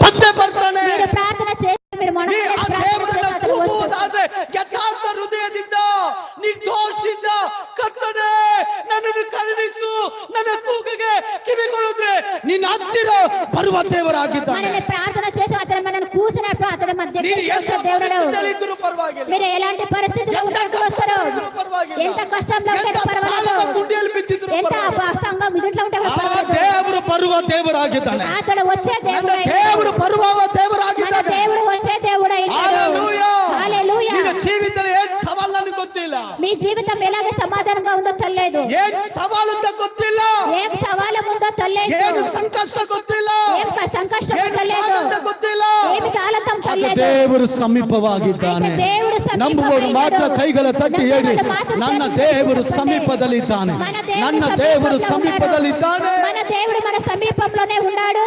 ಬಂದೇ ಬರ್ತಾನೆ. మీరు ప్రార్థన చేసి మీరు ಕೂಗುವುದಾದ್ರೆ ಯಥಾರ್ಥ ಹೃದಯದಿಂದ ನಿರ್ದೋಷಿಯಿಂದ ಕರ್ತನೇ ನನ್ನನ್ನು ಕರುಣಿಸು, ನನ್ನ ಕೂಗಿಗೆ ಕಿವಿಗೊಡುದ್ರೆ ನಿನ್ನ ಹತ್ತಿರ ಬರುವ ದೇವರಾಗಿದ್ದಾನೆ. మనల్ని ప్రార్థన చేసి అతను మనల్ని కూసినట్టు అతడు మన దగ్గరికి వచ్చే దేవుడు. పర్వాలేదు, మీరు ఎలాంటి పరిస్థితుల్లో వస్తారు, ఎంత కష్టంలో ఉంటే పర్వాలేదు, ఎంత సంఘం ఇదిట్లో ఉంటే పర్వాలేదు, దేవుడు ಬರುವ ದೇವರಾಗಿದ್ದಾನೆ. అతడు వచ్చే దేవుడు, దేవుడు ಬರುವ ದೇವರಾಗಿದ್ದಾನೆ. దేవుడు వచ్చే దేవుడు అయినాడు. హల్లెలూయా, హల్లెలూయా. ನಿನ್ನ ಜೀವಿತದಲ್ಲಿ ಏನು ಸವಾಲು ನನಗೆ ಗೊತ್ತಿಲ್ಲ. మీ జీవితం ఎలాగే సమాధానంగా ఉందో తెలియదు. ಏನು ಸವಾಲು ಅಂತ ಗೊತ್ತಿಲ್ಲ, ఏం సవాలు ఉందో తెలియదు, ಏನು ಸಂಕಷ್ಟ ಗೊತ್ತಿಲ್ಲ, ఏం సంకష్టం తెలియదు, ಗೊತ್ತಿಲ್ಲ. ఏమి కాలతం తెలియదు. ದೇವರು ಸಮೀಪವಾಗಿದ್ದಾನೆ. ನಂಬುವವರು ಮಾತ್ರ ಕೈಗಳ ತಟ್ಟಿ ಹೇಳಿ, ನನ್ನ ದೇವರು ಸಮೀಪದಲ್ಲಿದ್ದಾನೆ, ನನ್ನ ದೇವರು ಸಮೀಪದಲ್ಲಿದ್ದಾನೆ. మన దేవుడు మన సమీపంలోనే ఉన్నాడు.